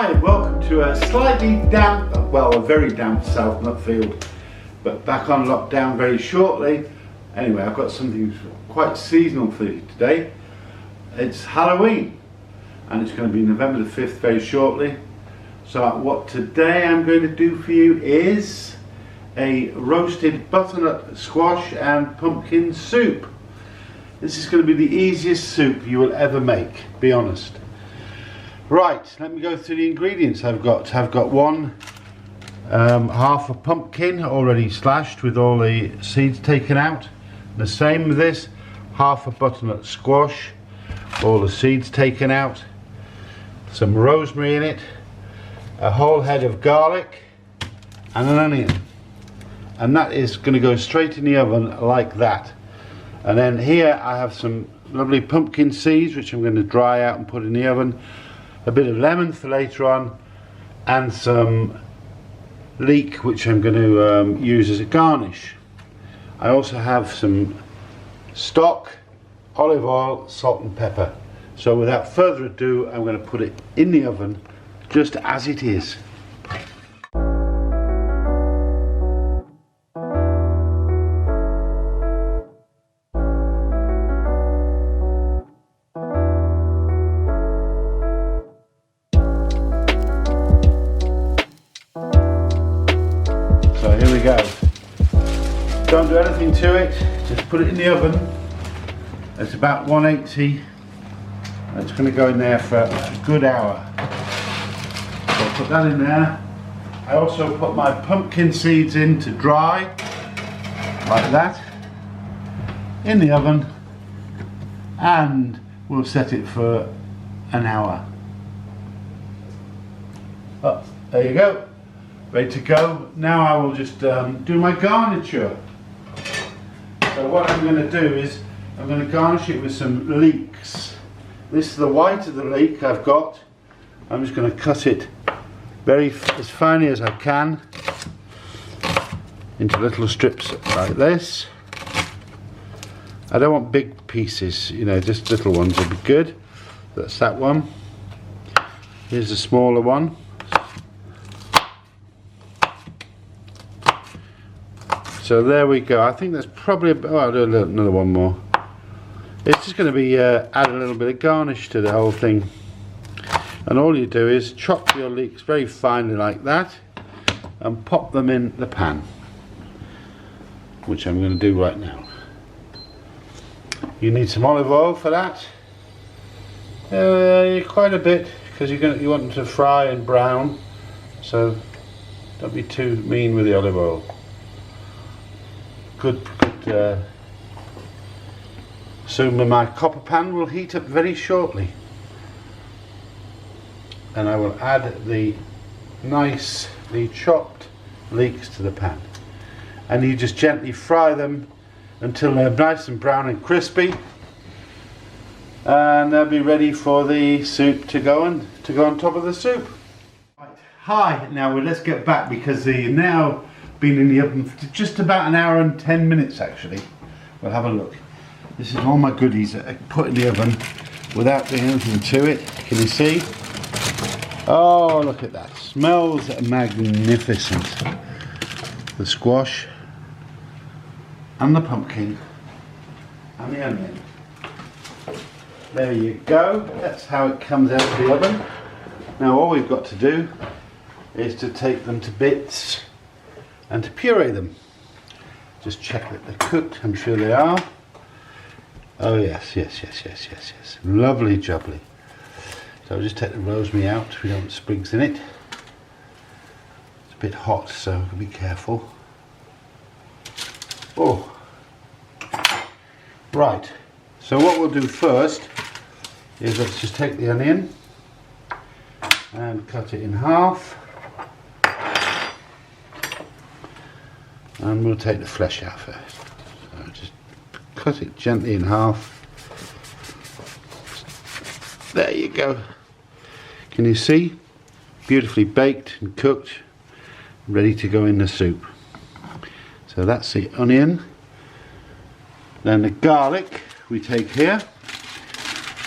Hi, welcome to a slightly damp, well, a very damp South Nutfield, but back on lockdown very shortly. Anyway, I've got something quite seasonal for you today. It's Halloween, and it's going to be November the 5th very shortly. So what today I'm going to do for you is a roasted butternut squash and pumpkin soup. This is going to be the easiest soup you will ever make, be honest. Right, let me go through the ingredients I've got. One half a pumpkin already slashed with all the seeds taken out. The same with this, half a butternut squash, all the seeds taken out. Some rosemary in it, a whole head of garlic and an onion. And that is going to go straight in the oven like that. And then here I have some lovely pumpkin seeds which I'm going to dry out and put in the oven. A bit of lemon for later on, and some leek which I'm going to use as a garnish. I also have some stock, olive oil, salt and pepper. So without further ado, I'm going to put it in the oven just as it is. So here we go. Don't do anything to it, just put it in the oven. It's about 180. It's going to go in there for a good hour. So I'll put that in there. I also put my pumpkin seeds in to dry, like that, in the oven, and we'll set it for an hour. Oh, there you go. Ready to go. Now I will just do my garniture. So what I'm going to do is I'm going to garnish it with some leeks. This is the white of the leek I've got. I'm just going to cut it as finely as I can into little strips like this. I don't want big pieces, you know, just little ones would be good. That's that one. Here's a smaller one. So there we go. I think that's probably I'll do another one more. It's just going to be add a little bit of garnish to the whole thing. And all you do is chop your leeks very finely like that and pop them in the pan, which I'm going to do right now. You need some olive oil for that. Quite a bit, because you want them to fry and brown. So don't be too mean with the olive oil. Good. Soon my copper pan will heat up very shortly, and I will add the nicely chopped leeks to the pan, and you just gently fry them until they're nice and brown and crispy, and they'll be ready for the soup to go on top of the soup. Right. Hi, now let's get back, because they've now been in the oven for just about an hour and 10 minutes actually. We'll have a look. This is all my goodies that I put in the oven without doing anything to it. Can you see? Oh, look at that. Smells magnificent. The squash and the pumpkin and the onion. There you go. That's how it comes out of the oven. Now all we've got to do is to take them to bits and to puree them. Just check that they're cooked. I'm sure they are. Oh yes. Lovely jubbly. So I'll just take the rosemary out. We don't want sprigs in it. It's a bit hot, so be careful. Oh. Right. So what we'll do first is let's just take the onion and cut it in half. And we'll take the flesh out first. So just cut it gently in half. There you go. Can you see? Beautifully baked and cooked, ready to go in the soup. So that's the onion. Then the garlic we take here.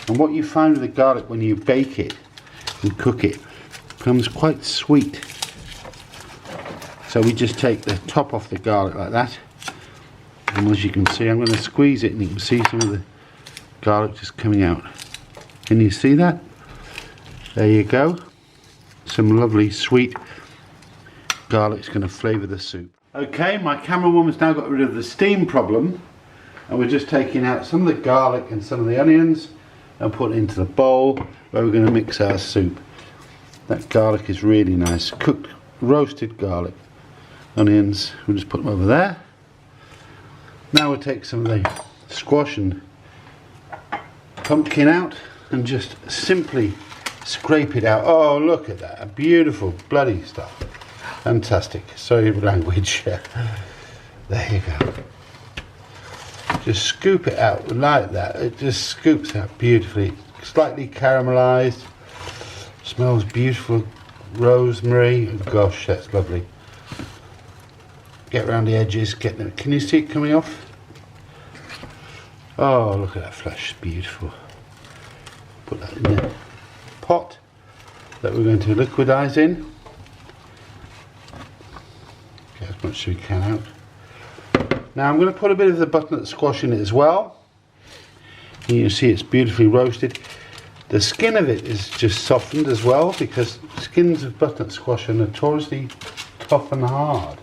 And what you find with the garlic when you bake it and cook it, becomes quite sweet. So we just take the top off the garlic like that, and as you can see, I'm going to squeeze it and you can see some of the garlic just coming out. Can you see that? There you go. Some lovely sweet garlic's going to flavour the soup. Okay, my camera woman's now got rid of the steam problem, and we're just taking out some of the garlic and some of the onions and putting it into the bowl where we're going to mix our soup. That garlic is really nice, cooked, roasted garlic. Onions, we'll just put them over there. Now we'll take some of the squash and pumpkin out and just simply scrape it out. Oh, look at that, beautiful bloody stuff. Fantastic, sorry for language. There you go. Just scoop it out like that. It just scoops out beautifully. Slightly caramelized. Smells beautiful. Rosemary. Oh, gosh, that's lovely. Get around the edges. Get them. Can you see it coming off? Oh, look at that flesh. Beautiful. Put that in the pot that we're going to liquidize in. Get as much as we can out. Now I'm going to put a bit of the butternut squash in it as well. And you can see it's beautifully roasted. The skin of it is just softened as well, because skins of butternut squash are notoriously tough and hard.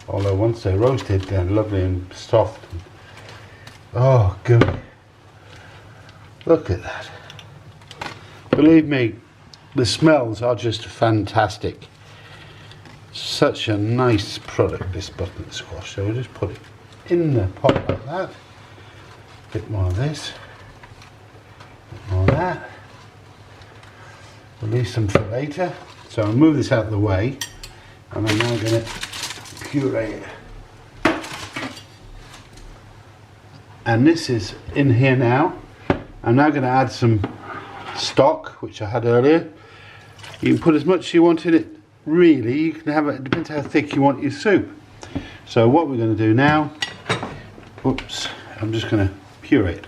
Although once they're roasted, they're lovely and soft. Oh, good. Look at that. Believe me, the smells are just fantastic. Such a nice product, this butternut squash. So we'll just put it in the pot like that. A bit more of this, a bit more of that. We'll leave some for later. So I'll move this out of the way, and I'm now going to puree it. And this is in here now. I'm now going to add some stock, which I had earlier. You can put as much as you want in it. Really, you can have it depends how thick you want your soup. So what we're going to do now, oops, I'm just going to puree it.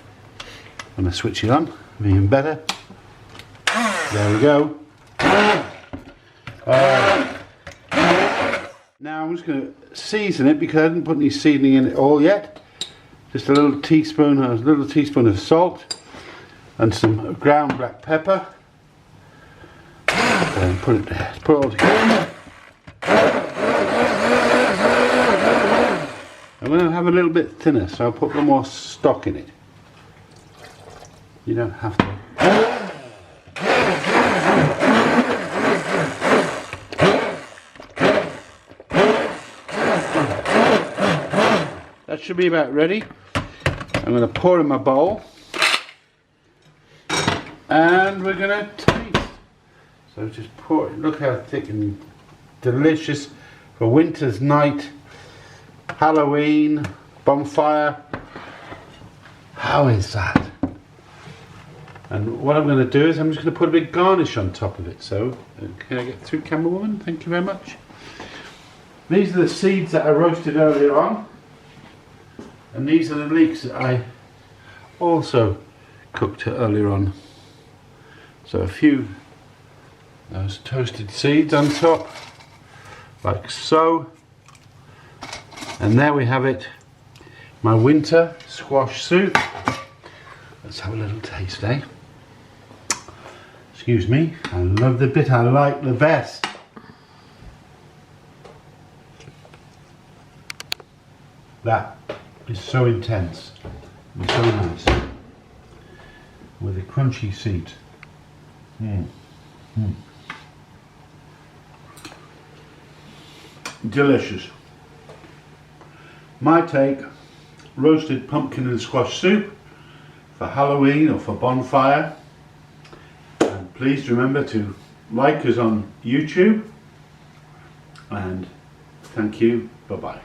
I'm going to switch it on, even better. There we go. Now I'm just going to season it, because I didn't put any seasoning in it all yet. Just a little teaspoon of salt and some ground black pepper. And put it all together. I'm going to have a little bit thinner, so I'll put a little more stock in it. You don't have to. That should be about ready. I'm going to pour in my bowl, and we're going to taste. So just pour it. Look how thick and delicious for winter's night, Halloween, bonfire. How is that? And what I'm going to do is I'm just going to put a big garnish on top of it. So can I get through, camera woman? Thank you very much. These are the seeds that I roasted earlier on, and these are the leeks that I also cooked earlier on. So a few those toasted seeds on top, like so. And there we have it, my winter squash soup. Let's have a little taste, eh? Excuse me, I love the bit I like the best. That is so intense and so nice, with the crunchy seeds. Delicious. My take, roasted pumpkin and squash soup for Halloween or for bonfire. And please remember to like us on YouTube, and thank you, bye bye.